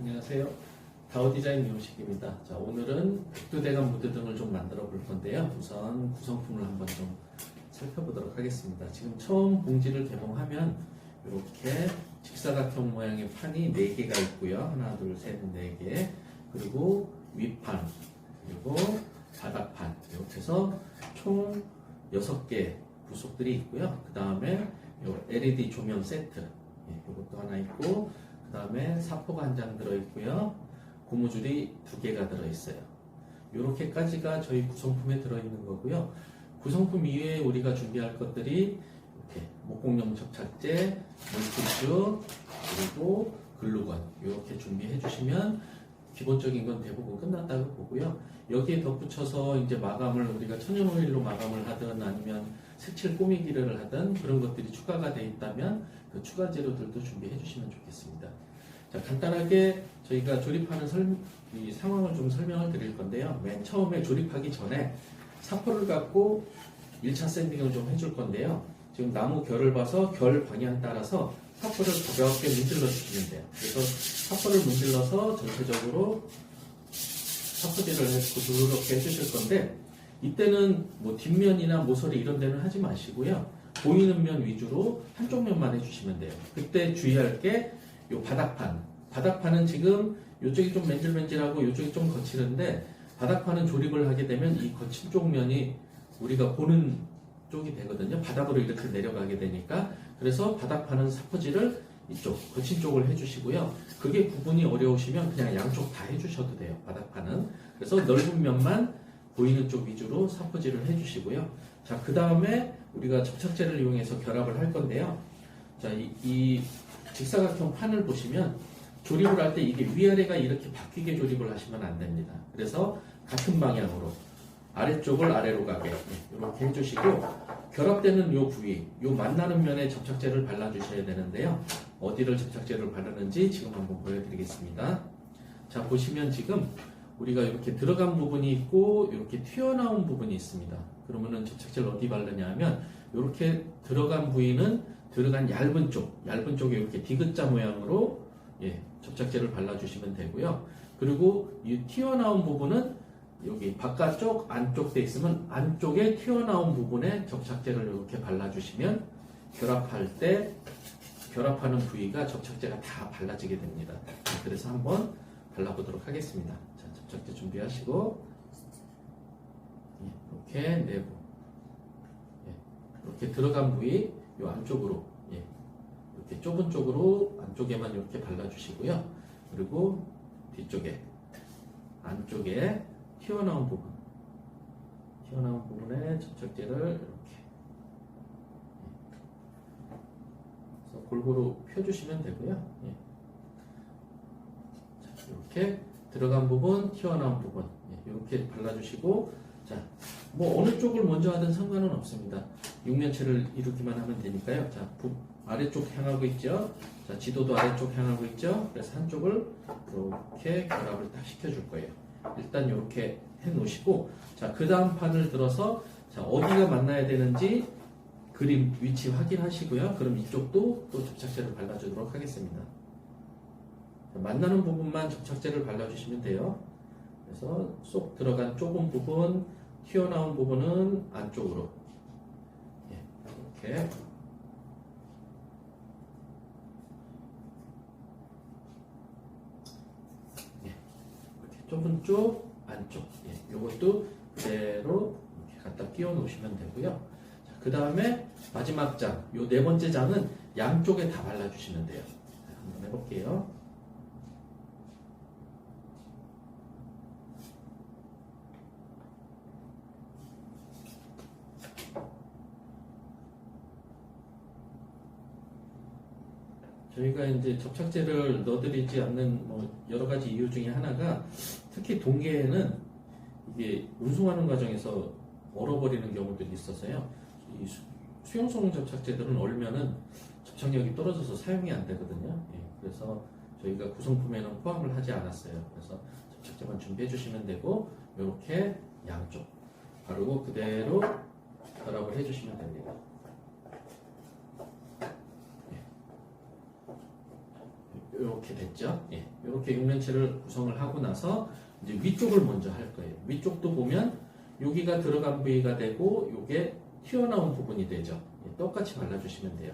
안녕하세요. 다우디자인 미용식입니다. 자, 오늘은 백두대간 무드 등을 좀 만들어 볼 건데요. 우선 구성품을 한번 좀 살펴보도록 하겠습니다. 지금 처음 봉지를 개봉하면 이렇게 직사각형 모양의 판이 4개가 있고요. 하나, 둘, 셋, 4개. 그리고 윗판, 그리고 바닥판. 이렇게 해서 총 6개 부속들이 있고요. 그 다음에 LED 조명 세트. 이것도 하나 있고, 그 다음에 사포가 한 장 들어있고요. 고무줄이 2개가 들어있어요. 이렇게까지가 저희 구성품에 들어있는 거고요. 구성품 이외에 우리가 준비할 것들이 이렇게 목공용 접착제, 물티슈, 그리고 글루건 이렇게 준비해 주시면 기본적인 건 대부분 끝났다고 보고요. 여기에 덧붙여서 이제 마감을 우리가 천연 오일로 마감을 하든 아니면 색칠 꾸미기를 하든 그런 것들이 추가가 되어 있다면 그 추가 재료들도 준비해 주시면 좋겠습니다. 자, 간단하게 저희가 조립하는 이 상황을 좀 설명을 드릴 건데요. 맨 처음에 조립하기 전에 사포를 갖고 1차 샌딩을 좀 해줄 건데요. 지금 나무 결을 봐서 결 방향 따라서 사포를 가볍게 문질러 주시면 돼요. 그래서 사포를 문질러서 전체적으로 사포질을 부드럽게 해주실 건데, 이때는 뭐 뒷면이나 모서리 이런 데는 하지 마시고요. 보이는 면 위주로 한쪽 면만 해주시면 돼요. 그때 주의할 게 요 바닥판. 바닥판은 지금 이쪽이 좀 맨질맨질하고 이쪽이 좀 거칠은데, 바닥판은 조립을 하게 되면 이 거친 쪽 면이 우리가 보는 쪽이 되거든요. 바닥으로 이렇게 내려가게 되니까. 그래서 바닥판은 사포질을 이쪽 거친 쪽을 해주시고요. 그게 구분이 어려우시면 그냥 양쪽 다 해주셔도 돼요. 바닥판은. 그래서 넓은 면만 보이는 쪽 위주로 사포질을 해주시고요. 자, 그 다음에 우리가 접착제를 이용해서 결합을 할 건데요. 자, 이 직사각형 판을 보시면 조립을 할 때 이게 위아래가 이렇게 바뀌게 조립을 하시면 안 됩니다. 그래서 같은 방향으로 아래쪽을 아래로 가게 이렇게 해주시고, 결합되는 요 부위, 요 만나는 면에 접착제를 발라주셔야 되는데요. 어디를 접착제를 바르는지 지금 한번 보여드리겠습니다. 자, 보시면 지금 우리가 이렇게 들어간 부분이 있고 이렇게 튀어나온 부분이 있습니다. 그러면은 접착제를 어디 바르냐 하면 이렇게 들어간 부위는 들어간 얇은 쪽에 이렇게 디귿자 모양으로 접착제를 발라주시면 되고요. 그리고 이 튀어나온 부분은 여기 바깥쪽, 안쪽 돼 있으면 안쪽에 튀어나온 부분에 접착제를 이렇게 발라주시면 결합할 때 결합하는 부위가 접착제가 다 발라지게 됩니다. 그래서 한번 발라보도록 하겠습니다. 자, 접착제 준비하시고 이렇게 내부 이렇게 들어간 부위 이 안쪽으로 이렇게 좁은 쪽으로 안쪽에만 이렇게 발라주시고요. 그리고 뒤쪽에 안쪽에 튀어나온 부분에 접착제를 이렇게 그래서 골고루 펴주시면 되고요. 자, 이렇게 들어간 부분, 튀어나온 부분 이렇게 발라주시고, 자, 뭐 어느 쪽을 먼저 하든 상관은 없습니다. 육면체를 이루기만 하면 되니까요. 자, 아래쪽 향하고 있죠. 자, 지도도 아래쪽 향하고 있죠. 그래서 한쪽을 이렇게 결합을 딱 시켜줄 거예요. 일단 이렇게 해 놓으시고, 자, 그 다음 판을 들어서 자, 어디가 만나야 되는지 그림 위치 확인하시고요. 그럼 이쪽도 또 접착제를 발라주도록 하겠습니다. 자, 만나는 부분만 접착제를 발라주시면 돼요. 그래서 쏙 들어간 좁은 부분, 튀어나온 부분은 안쪽으로 이렇게 좁은 쪽, 안쪽 이것도 그대로 이렇게 갖다 끼워 놓으시면 되고요. 자, 그 다음에 마지막 장, 요 4번째 장은 양쪽에 다 발라주시면 돼요. 자, 한번 해볼게요. 저희가 이제 접착제를 넣어드리지 않는 뭐 여러 가지 이유 중에 하나가, 특히 동계에는 이게 운송하는 과정에서 얼어버리는 경우들이 있어서요. 이 수용성 접착제들은 얼면은 접착력이 떨어져서 사용이 안 되거든요. 그래서 저희가 구성품에는 포함을 하지 않았어요. 그래서 접착제만 준비해 주시면 되고, 이렇게 양쪽 바르고 그대로 결합을 해 주시면 됩니다. 이렇게 됐죠. 예, 이렇게 육면체를 구성을 하고 나서 이제 위쪽을 먼저 할 거예요. 위쪽도 보면 여기가 들어간 부위가 되고 이게 튀어나온 부분이 되죠. 예, 똑같이 발라주시면 돼요.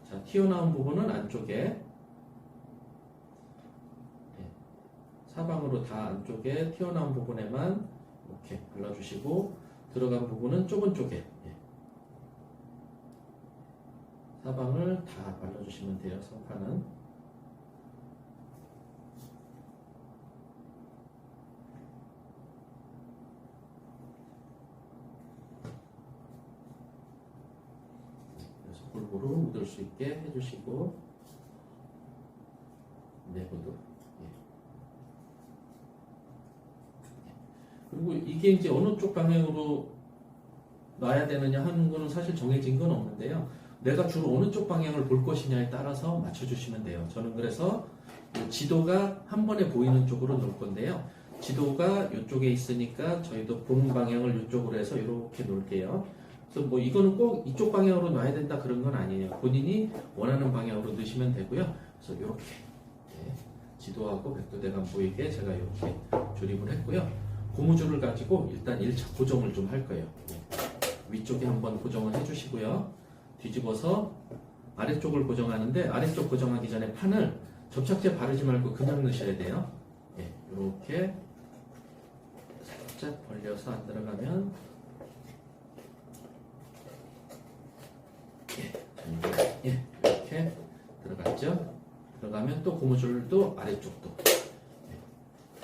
자, 튀어나온 부분은 안쪽에 예, 사방으로 다 안쪽에 튀어나온 부분에만 이렇게 발라주시고 들어간 부분은 좁은 쪽에 예, 사방을 다 발라주시면 돼요. 성판은 골고루 묻을 수 있게 해주시고 내부도 예. 그리고 이게 이제 어느 쪽 방향으로 놔야 되느냐 하는 거는 사실 정해진 건 없는데요. 내가 주로 어느 쪽 방향을 볼 것이냐에 따라서 맞춰주시면 돼요. 저는 그래서 지도가 한 번에 보이는 쪽으로 놓을 건데요. 지도가 이쪽에 있으니까 저희도 보는 방향을 이쪽으로 해서 이렇게 놓을게요. 그래서 뭐 이거는 꼭 이쪽 방향으로 놔야 된다 그런 건 아니에요. 본인이 원하는 방향으로 넣으시면 되고요. 그래서 이렇게 예, 지도하고 백두대간 보이게 제가 이렇게 조립을 했고요. 고무줄을 가지고 일단 1차 고정을 좀 할 거예요. 예. 위쪽에 한번 고정을 해주시고요. 뒤집어서 아래쪽을 고정하는데 아래쪽 고정하기 전에 판을 접착제 바르지 말고 그냥 넣으셔야 돼요. 예, 이렇게 살짝 벌려서 안 들어가면 예, 이렇게 들어갔죠. 들어가면 또 고무줄도 아래쪽도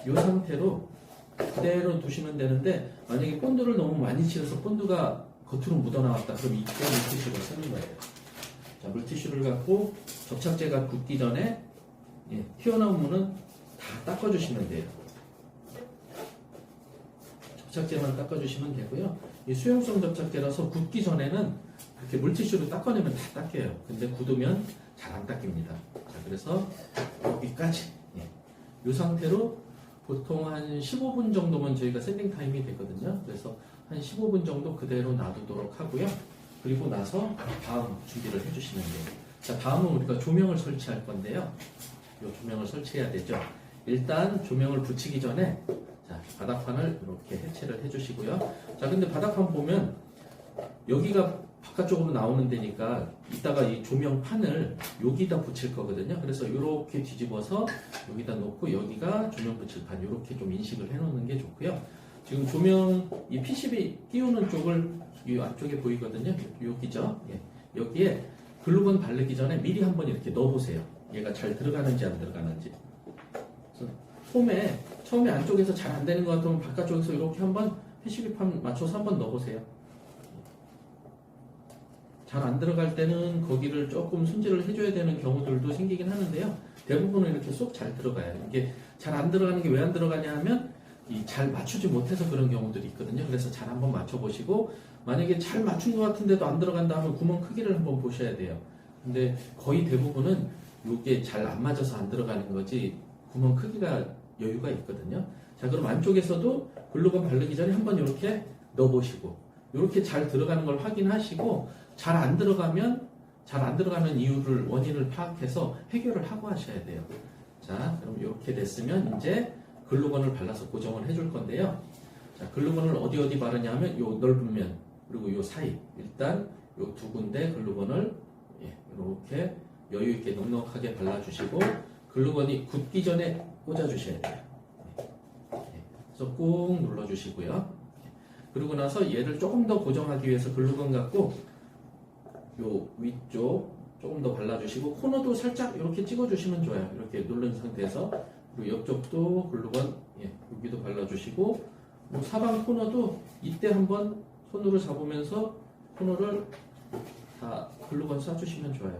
이 상태로 그대로 두시면 되는데 만약에 본드를 너무 많이 칠해서 본드가 겉으로 묻어나왔다 그럼 이때 물티슈를 쓰는 거예요. 자, 물티슈를 갖고 접착제가 굳기 전에 예, 튀어나온 물은 다 닦아주시면 돼요. 접착제만 닦아주시면 되고요. 이 수용성 접착제라서 굳기 전에는 이렇게 물티슈로 닦아내면 다 닦여요. 근데 굳으면 잘 안 닦입니다. 자, 그래서 여기까지 이 상태로 보통 한 15분 정도면 저희가 샌딩 타임이 되거든요. 그래서 한 15분 정도 그대로 놔두도록 하고요. 그리고 나서 다음 준비를 해주시면 돼요. 자, 다음은 우리가 조명을 설치할 건데요. 이 조명을 설치해야 되죠. 일단 조명을 붙이기 전에 자, 바닥판을 이렇게 해체를 해주시고요. 자, 근데 바닥판 보면 여기가 바깥쪽으로 나오는 데니까 이따가 이 조명판을 여기다 붙일 거거든요. 그래서 이렇게 뒤집어서 여기다 놓고 여기가 조명 붙일 판 이렇게 좀 인식을 해놓는 게 좋고요. 지금 조명 이 PCB 끼우는 쪽을 이 안쪽에 보이거든요. 여기죠. 예. 여기에 글루건 바르기 전에 미리 한번 이렇게 넣어보세요. 얘가 잘 들어가는지 안 들어가는지. 처음에 안쪽에서 잘 안 되는 것 같으면 바깥쪽에서 이렇게 한번 PCB판 맞춰서 한번 넣어보세요. 잘 안 들어갈 때는 거기를 조금 손질을 해줘야 되는 경우들도 생기긴 하는데요. 대부분은 이렇게 쏙 잘 들어가요. 이게 잘 안 들어가는 게 왜 안 들어가냐 하면 잘 맞추지 못해서 그런 경우들이 있거든요. 그래서 잘 한번 맞춰보시고 만약에 잘 맞춘 것 같은데도 안 들어간다 하면 구멍 크기를 한번 보셔야 돼요. 근데 거의 대부분은 이게 잘 안 맞아서 안 들어가는 거지 구멍 크기가 여유가 있거든요. 자, 그럼 안쪽에서도 글루건 바르기 전에 한번 이렇게 넣어보시고 이렇게 잘 들어가는 걸 확인하시고 잘 안 들어가는 이유를 원인을 파악해서 해결을 하고 하셔야 돼요. 자, 그럼 이렇게 됐으면 이제 글루건을 발라서 고정을 해줄 건데요. 자, 글루건을 어디 바르냐 하면 요 넓은 면 그리고 요 사이 일단 요 두 군데 글루건을 이렇게 여유 있게 넉넉하게 발라주시고 글루건이 굳기 전에 꽂아주셔야 돼요. 그래서 꾹 눌러주시고요. 그리고 나서 얘를 조금 더 고정하기 위해서 글루건 갖고 요 위쪽 조금 더 발라주시고 코너도 살짝 이렇게 찍어주시면 좋아요. 이렇게 누른 상태에서 그리고 옆쪽도 글루건 여기도 발라주시고 뭐 사방 코너도 이때 한번 손으로 잡으면서 코너를 다 글루건 쏴주시면 좋아요.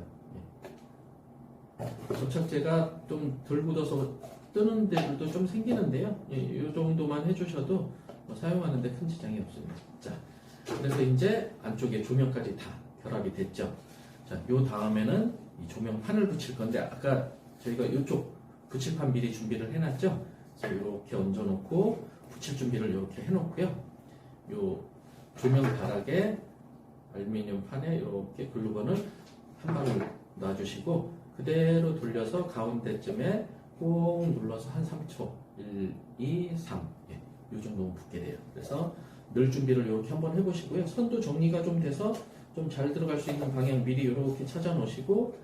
접착제가 좀 덜 굳어서 뜨는 데들도 좀 생기는데요. 이 정도만 해주셔도 사용하는데 큰 지장이 없습니다. 자, 그래서 이제 안쪽에 조명까지 다 결합이 됐죠. 자, 요 다음에는 이 조명판을 붙일 건데 아까 저희가 이쪽 붙일판 미리 준비를 해놨죠. 그래서 이렇게 얹어놓고 붙일 준비를 이렇게 해놓고요. 요 조명 바닥에 알루미늄 판에 이렇게 글루건을 한 방울 놔주시고 그대로 돌려서 가운데쯤에 꼭 눌러서 한 3초 1, 2, 3 예, 이 정도면 붙게 돼요. 그래서 늘 준비를 이렇게 한번 해보시고요. 선도 정리가 좀 돼서 좀 잘 들어갈 수 있는 방향 미리 이렇게 찾아 놓으시고,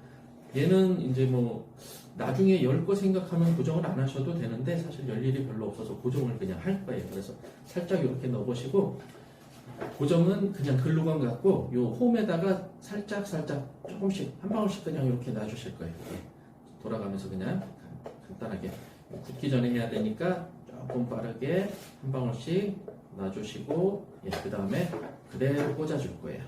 얘는 이제 뭐 나중에 열 거 생각하면 고정을 안 하셔도 되는데 사실 열 일이 별로 없어서 고정을 그냥 할 거예요. 그래서 살짝 이렇게 넣어보시고, 고정은 그냥 글루건 갖고 요 홈에다가 살짝 조금씩 한 방울씩 그냥 이렇게 놔주실 거예요. 예. 돌아가면서 그냥 간단하게 굳기 전에 해야 되니까 조금 빠르게 한 방울씩 놔주시고, 예, 그 다음에 그대로 꽂아줄 거예요.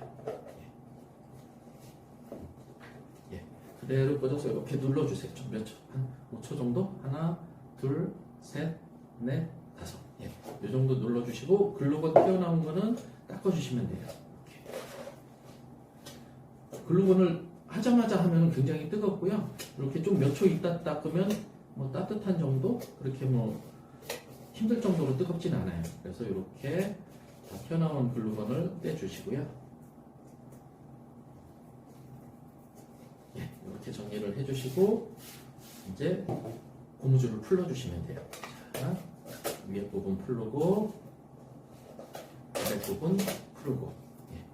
예, 그대로 꽂아서 이렇게 눌러주세요. 좀 몇 초? 한 5초 정도? 하나, 둘, 셋, 넷, 다섯. 예, 이 정도 눌러주시고 글루건 튀어나온 거는 닦아주시면 돼요. 글루건을 하자마자 하면 굉장히 뜨겁고요. 이렇게 좀 몇 초 있다 닦으면 뭐 따뜻한 정도? 그렇게 뭐 힘들 정도로 뜨겁진 않아요. 그래서 이렇게 다 튀어나온 글루건을 떼주시고요. 예, 이렇게 정리를 해주시고 이제 고무줄을 풀어주시면 돼요. 자, 위에 부분 풀고 아래 부분 풀고, 예.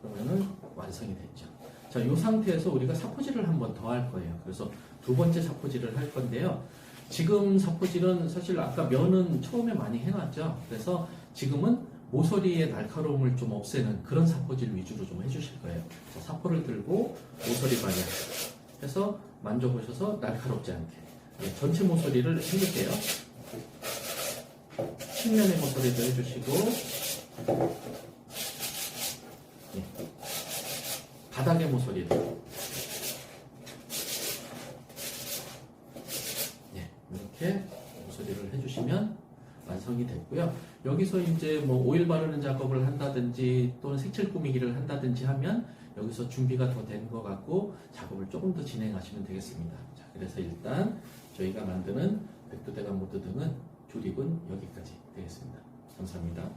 그러면은 완성이 됐죠. 자, 이 상태에서 우리가 사포질을 한 번 더 할 거예요. 그래서 두 번째 사포질을 할 건데요. 지금 사포질은 사실 아까 면은 처음에 많이 해놨죠. 그래서 지금은 모서리의 날카로움을 좀 없애는 그런 사포질 위주로 좀 해주실 거예요. 자, 사포를 들고 모서리 방향 해서 만져보셔서 날카롭지 않게, 예, 전체 모서리를 해줄게요. 측면의 모서리도 해주시고, 예, 바닥의 모서리도, 예, 이렇게 모서리를 해주시면 완성이 됐고요. 여기서 이제 뭐 오일 바르는 작업을 한다든지 또는 색칠 꾸미기를 한다든지 하면 여기서 준비가 더 된 것 같고 작업을 조금 더 진행하시면 되겠습니다. 자, 그래서 일단 저희가 만드는 백두대간 모드 등은 조립은 여기까지 되겠습니다. 감사합니다.